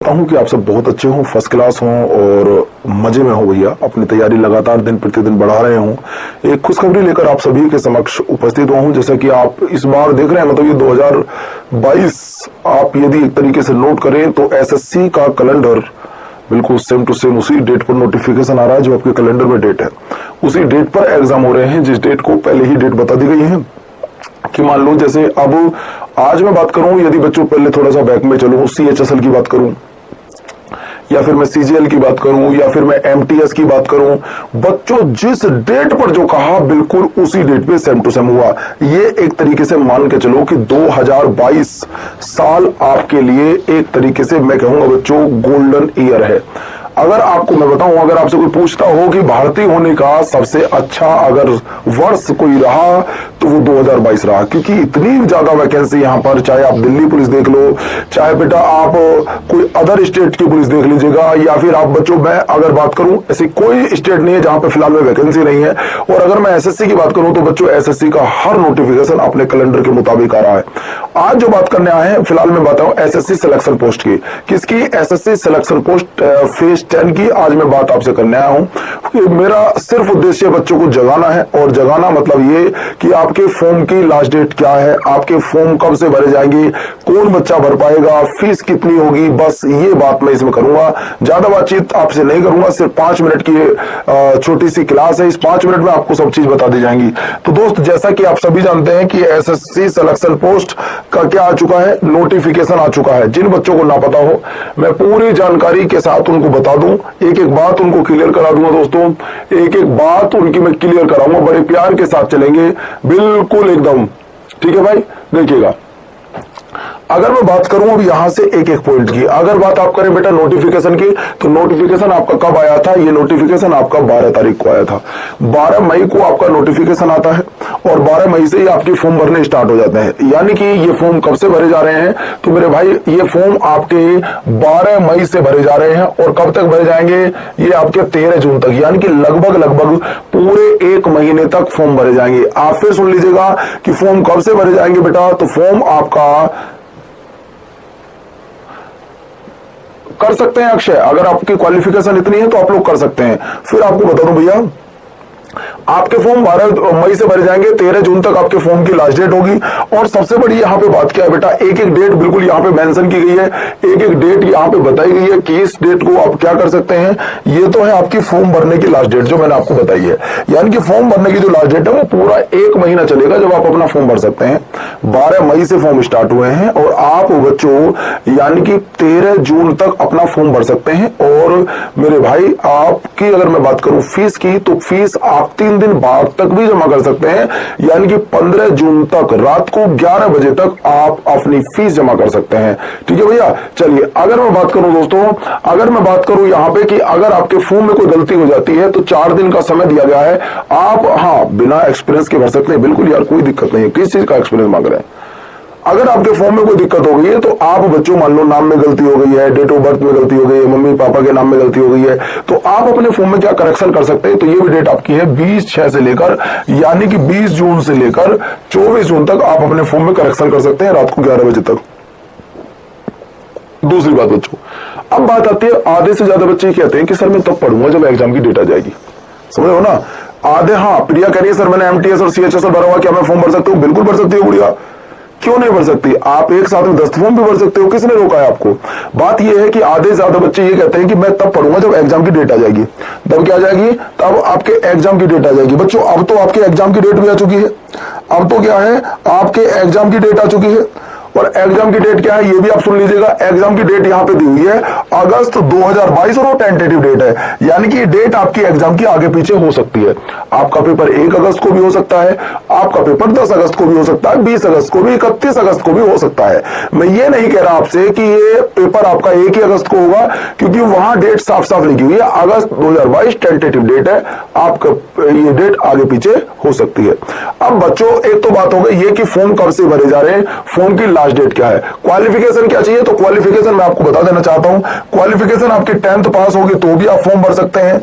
चाहता हूं कि आप सब बहुत अच्छे हों, फर्स्ट क्लास हों और मजे में हो भैया। अपनी तैयारी लगातार दिन प्रतिदिन बढ़ा रहे हों। एक खुशखबरी लेकर आप सभी के समक्ष उपस्थित हुआ हूं। जैसा कि आप इस बार देख रहे हैं, मतलब ये 2022 आप यदि एक तरीके से नोट करें तो एसएससी का कैलेंडर बिल्कुल सेम टू सेम उसी डेट पर नोटिफिकेशन आ रहा है जो आपके कैलेंडर में डेट है। उसी डेट पर एग्जाम हो रहे हैं जिस डेट को पहले ही डेट बता दी गई है। कि मान लो जैसे अब आज मैं बात करूं, यदि बच्चों पहले थोड़ा सा बैक में चलूं, सीएचएसएल की बात करूं या फिर मैं सीजीएल की बात करूं या फिर मैं एमटीएस की बात करूं, बच्चों जिस डेट पर जो कहा बिल्कुल उसी डेट पे सेम टू सेम हुआ। ये एक तरीके से मान के चलो कि 2022 साल आपके लिए एक तरीके से मैं कहूंगा बच्चों गोल्डन ईयर है। अगर आपको मैं बताऊं, अगर आपसे कोई पूछता हो कि भारतीय होने का सबसे अच्छा अगर वर्ष कोई रहा तो वो 2022 रहा, क्योंकि इतनी ज्यादा वैकेंसी यहाँ पर, चाहे आप दिल्ली पुलिस देख लो, चाहे बेटा आप कोई अदर स्टेट की पुलिस देख लीजिएगा, या फिर आप बच्चों मैं अगर बात करूं ऐसी कोई स्टेट नहीं है जहां पे फिलहाल में वैकेंसी नहीं है। और अगर मैं एसएससी की बात करूं तो बच्चों एसएससी का हर नोटिफिकेशन अपने कैलेंडर के मुताबिक आ रहा है। आज जो बात करने आए हैं फिलहाल मैं बताऊं एसएससी सिलेक्शन पोस्ट की, किसकी? एसएससी सिलेक्शन पोस्ट फेज 10 की आज मैं बात आपसे करने आया हूं। मेरा सिर्फ उद्देश्य बच्चों को जगाना है, और जगाना मतलब ये कि आपके फॉर्म की लास्ट डेट क्या है, आपके फॉर्म कब से भरे जाएंगे, कौन बच्चा भर पाएगा, फीस कितनी होगी, बस ये बात मैं इसमें करूंगा। ज्यादा बातचीत आपसे नहीं करूंगा, सिर्फ 5 मिनट की छोटी सी क्लास है। इस 5 मिनट में आपको सब चीज बता दी जाएंगी। तो दोस्त जैसा कि आप सभी जानते हैं कि एसएससी सिलेक्शन पोस्ट का क्या आ चुका है, नोटिफिकेशन आ चुका है। जिन बच्चों को ना पता हो मैं पूरी जानकारी के साथ उनको बता दूं, एक एक बात उनको क्लियर करा दूंगा दोस्तों, एक एक बात उनकी मैं क्लियर कराऊंगा, बड़े प्यार के साथ चलेंगे बिल्कुल एकदम, ठीक है भाई। देखिएगा अगर मैं बात करूं अब यहां से एक एक पॉइंट की, अगर बात आप करें बेटा नोटिफिकेशन की, तो नोटिफिकेशन आपका कब आया था? ये नोटिफिकेशन आपका 12 तारीख को आया था। 12 मई को आपका नोटिफिकेशन आता है और 12 मई से ही आपके फॉर्म भरने स्टार्ट हो जाते हैं। यानी कि ये फॉर्म कब से भरे जा रहे हैं? तो मेरे भाई ये फॉर्म आपके 12 मई से भरे जा रहे हैं और कब तक भरे जाएंगे? ये आपके 13 जून तक, यानी कि लगभग पूरे 1 महीने तक फॉर्म भरे जाएंगे। आप फिर सुन लीजिएगा कि फॉर्म कब से भरे जाएंगे बेटा, तो फॉर्म आपका कर सकते हैं अक्षय, अगर आपकी क्वालिफिकेशन इतनी है तो आप लोग कर सकते हैं। फिर आपको बता दूं भैया, आपके फॉर्म 12 मई से भरे जाएंगे, 13 जून तक आपके फॉर्म की लास्ट डेट होगी। और सबसे बड़ी यहाँ पे बात क्या है बेटा, एक एक डेट बिल्कुल यहाँ पे मेंशन की गई है, एक एक डेट यहाँ पे बताई गई है कि इस डेट को आप क्या कर सकते हैं। ये तो है आपकी फॉर्म भरने की लास्ट डेट जो मैंने आपको बताई है, यानी कि फॉर्म भरने की जो लास्ट डेट है वो पूरा 1 महीना चलेगा जब आप अपना फॉर्म भर सकते हैं। 12 मई से फॉर्म स्टार्ट हुए हैं और आप बच्चों यानी कि 13 जून तक अपना फॉर्म भर सकते हैं। और मेरे भाई आपकी अगर मैं बात करूं फीस की, तो फीस आप 3 दिन बाद तक भी जमा कर सकते हैं, यानी कि 15 जून तक रात को 11 बजे तक आप अपनी फीस जमा कर सकते हैं। ठीक है भैया। चलिए अगर मैं बात करूं दोस्तों, अगर मैं बात करूं यहां पे कि अगर आपके फॉर्म में कोई गलती हो जाती है तो 4 दिन का समय दिया गया है। आप बिना एक्सपीरियंस के भर सकते हैं, बिल्कुल यार कोई दिक्कत नहीं है। किस चीज का एक्सपीरियंस मांग रहे हैं? अगर आपके फॉर्म में कोई दिक्कत हो गई है तो आप बच्चों मान लो नाम में गलती हो गई है, डेट ऑफ बर्थ में गलती हो गई है, मम्मी पापा के नाम में गलती हो गई है, तो आप अपने फॉर्म में क्या करेक्शन कर सकते हैं। तो ये भी डेट आपकी है 20/6 से लेकर, यानी कि 20 जून से लेकर 24 जून तक आप अपने फॉर्म में करेक्शन कर सकते हैं रात को 11 बजे तक। दूसरी बात बच्चों, अब बात आती है आधे से ज्यादा बच्चे कहते हैं कि सर मैं तब पढ़ूंगा जब एग्जाम की डेट आ जाएगी। समझ हो ना? आधे प्रिया कह रही है सर मैंने एमटीएस और सीएचएसएल भरा हुआ, क्या मैं फॉर्म भर सकता हूँ? बिल्कुल भर सकती हो गुड़िया, क्यों नहीं भर सकती? आप एक साथ में 10 फॉर्म भी भर सकते हो, किसने रोका है आपको? बात यह है कि आधे ज्यादा बच्चे ये कहते हैं कि मैं तब पढ़ूंगा जब एग्जाम की डेट आ जाएगी। तब क्या आ जाएगी? तब आपके एग्जाम की डेट आ जाएगी। बच्चों अब तो आपके एग्जाम की डेट भी आ चुकी है। अब तो क्या है, आपके एग्जाम की डेट आ चुकी है। और एग्जाम की डेट क्या है ये भी आप सुन लीजिएगा। एग्जाम की डेट यहाँ पे दी हुई है अगस्त 2022 और वो टेंटेटिव डेट है, यानी कि डेट आपकी एग्जाम की आगे पीछे हो सकती है। आपका पेपर 1 अगस्त को भी हो सकता है, आपका पेपर 10 अगस्त को भी हो सकता है, 20 अगस्त को भी, 31 अगस्त को भी हो सकता है। मैं ये नहीं कह रहा आपसे कि ये पेपर आपका 1 ही अगस्त को होगा, क्योंकि वहां डेट साफ साफ लिखी हुई है अगस्त 2022 टेंटेटिव डेट है। आपका ये डेट आगे पीछे हो सकती है। अब बच्चों एक तो बात हो गई ये कि फॉर्म कब से भरे जा रहे हैं, फॉर्म की लास्ट डेट क्या है। क्वालिफिकेशन क्या चाहिए, तो क्वालिफिकेशन मैं आपको बता देना चाहता हूं। क्वालिफिकेशन आपकी 10th पास होगी तो भी आप फॉर्म भर सकते हैं,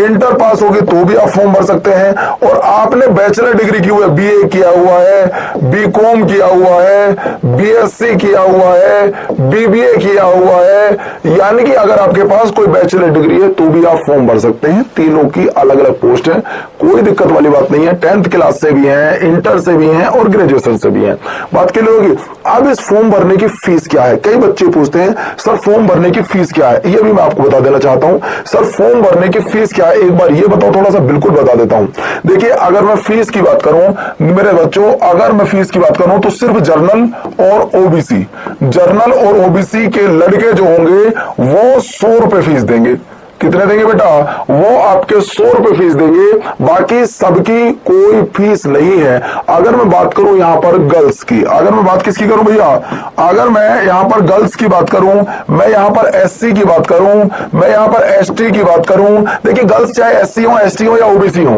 इंटर पास होगी तो भी आप फॉर्म भर सकते हैं, और आपने बैचलर डिग्री की हुई है, बीए किया हुआ है, बीकॉम किया हुआ है, बीएससी किया हुआ है, बीबीए किया हुआ है, यानी कि अगर आपके पास कोई बैचलर डिग्री है तो भी आप फॉर्म भर सकते हैं। तीनों की अलग अलग पोस्ट है, कोई दिक्कत वाली बात नहीं है। 10th क्लास से भी है, इंटर से भी है और ग्रेजुएशन से भी है। बात के लिए होगी। अब इस फॉर्म भरने की फीस क्या है, कई बच्चे पूछते हैं सर फॉर्म भरने की फीस क्या है, ये भी मैं आपको बता देना चाहता हूं। सर फॉर्म भरने की फीस क्या है, एक बार ये बताओ, थोड़ा सा बिल्कुल बता देता हूं। देखिए, अगर मैं फीस की बात करूं मेरे बच्चों, अगर मैं फीस की बात करूं तो सिर्फ जर्नल और ओबीसी, जर्नल और ओबीसी के लड़के जो होंगे वो 100 रुपए फीस देंगे। कितने देंगे बेटा, वो आपके 100 रुपए फीस देंगे, बाकी सबकी कोई फीस नहीं है। अगर मैं बात करूं यहां पर गर्ल्स की, अगर मैं बात किसकी करूं भैया, अगर मैं यहां पर गर्ल्स की बात करूं, मैं यहां पर एससी की बात करूं, मैं यहां पर एसटी की बात करूं। देखिए, गर्ल्स चाहे एससी हो, एसटी हो या ओबीसी हो,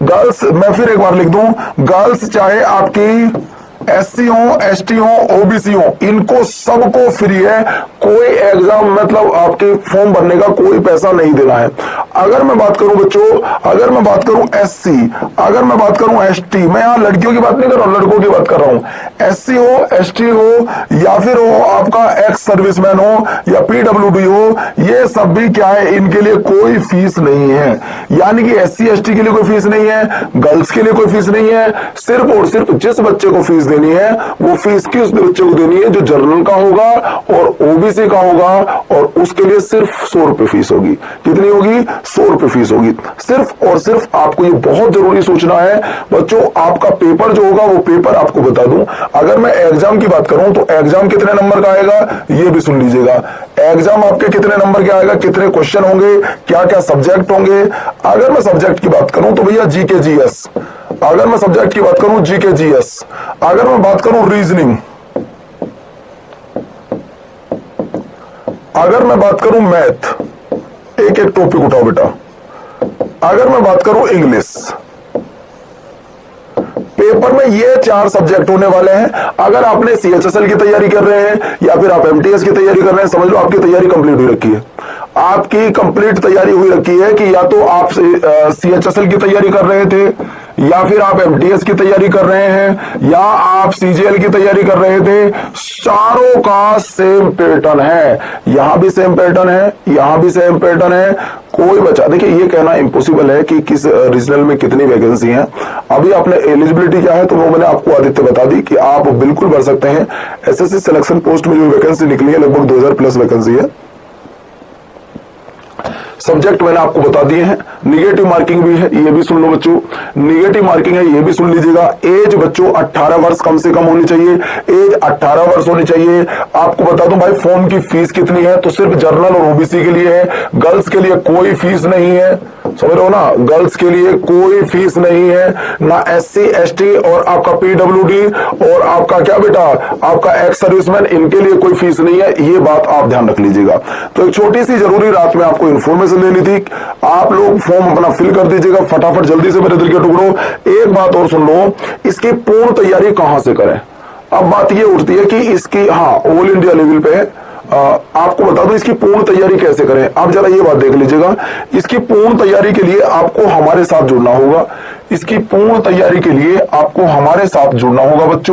गर्ल्स, मैं फिर एक बार लिख दूं, गर्ल्स चाहे आपकी एससी हो, एसटी हो, ओबीसी हो, इनको सबको फ्री है। कोई एग्जाम मतलब आपके फॉर्म भरने का कोई पैसा नहीं देना है। अगर मैं बात करूं बच्चों, अगर मैं बात करूं एससी, अगर मैं बात करूं एसटी, मैं यहां लड़कियों की बात नहीं कर रहा हूं, लड़कों की बात कर रहा हूं। एससी हो, एसटी हो, या फिर हो आपका एक्स सर्विसमैन हो या पीडब्ल्यूडी हो, ये सब भी क्या है, इनके लिए कोई फीस नहीं है। यानी कि एससी एसटी के लिए कोई फीस नहीं है, गर्ल्स के लिए कोई फीस नहीं है। सिर्फ और सिर्फ जिस बच्चे को फीस देनी है वो फीस किस बच्चे को देनी है, जो जनरल का होगा और ओबीसी का होगा, और उसके लिए सिर्फ 100 रुपए फीस होगी। कितनी होगी, 100 रुपए फीस होगी। सिर्फ और सिर्फ आपको ये बहुत जरूरी सोचना है बच्चों, आपका पेपर जो होगा वो पेपर आपको बता दूं, अगर मैं एग्जाम की बात करूं तो एग्जाम कितने नंबर का आएगा ये भी सुन लीजिएगा। एग्जाम आपके कितने नंबर के आएगा, कितने क्वेश्चन होंगे, क्या क्या सब्जेक्ट होंगे। अगर मैं सब्जेक्ट की बात करूं तो भैया जीके जीएस, अगर मैं सब्जेक्ट की बात करूं जीके जीएस, अगर मैं बात करूं रीजनिंग, अगर मैं बात करूं मैथ, एक एक टॉपिक उठाओ बेटा, अगर मैं बात करूं इंग्लिश, पेपर में ये 4 सब्जेक्ट होने वाले हैं। अगर आपने सीएचएसएल की तैयारी कर रहे हैं या फिर आप एमटीएस की तैयारी कर रहे हैं, समझ लो आपकी तैयारी कंप्लीट हुई रखी है, आपकी कंप्लीट तैयारी हुई रखी है कि या तो आप सीएचएसएल की तैयारी कर रहे थे, या फिर आप एमटीएस की तैयारी कर रहे हैं, या आप सीजीएल की तैयारी कर रहे थे। चारों का सेम पैटर्न है, यहां भी सेम पैटर्न है, यहां भी सेम पैटर्न है। कोई बच्चा, देखिए ये कहना इम्पॉसिबल है कि किस रीजनल में कितनी वैकेंसी है। अभी आपने एलिजिबिलिटी क्या है तो वो मैंने आपको आदित्य बता दी कि आप बिल्कुल भर सकते हैं। एसएससी सिलेक्शन पोस्ट में जो वैकेंसी निकली है लगभग 2000 प्लस वैकेंसी है। सब्जेक्ट मैंने आपको बता दिए हैं। निगेटिव मार्किंग भी है, ये भी सुन लो बच्चों, निगेटिव मार्किंग है, ये भी सुन लीजिएगा। एज बच्चों 18 वर्ष कम से कम होनी चाहिए, एज 18 वर्ष होनी चाहिए। आपको बता दूं भाई फॉर्म की फीस कितनी है, तो सिर्फ जर्नल और ओबीसी के लिए है, गर्ल्स के लिए कोई फीस नहीं है। समझ रहे हो ना, गर्ल्स के लिए कोई फीस नहीं है, ना एससी एसटी और आपका पीडब्ल्यूडी और आपका क्या बेटा, आपका एक्स सर्विसमैन, इनके लिए कोई फीस नहीं है। ये बात आप ध्यान रख लीजिएगा। तो एक छोटी सी जरूरी रात में आपको इन्फॉर्मेशन देनी थी। आप लोग फॉर्म अपना फिल कर दीजिएगा फटाफट जल्दी से मेरे दिल के टुकड़ों। एक बात और सुन लो, इसकी पूर्ण तैयारी कहां से करें। अब बात ये उठती है कि इसकी, हाँ, ऑल इंडिया लेवल पे आपको बता दूं इसकी पूर्ण तैयारी कैसे करें। आप जरा ये बात देख लीजिएगा, इसकी पूर्ण तैयारी के लिए आपको हमारे साथ जुड़ना होगा। इसकी पूर्ण तैयारी के लिए आपको हमारे साथ जुड़ना होगा बच्चों।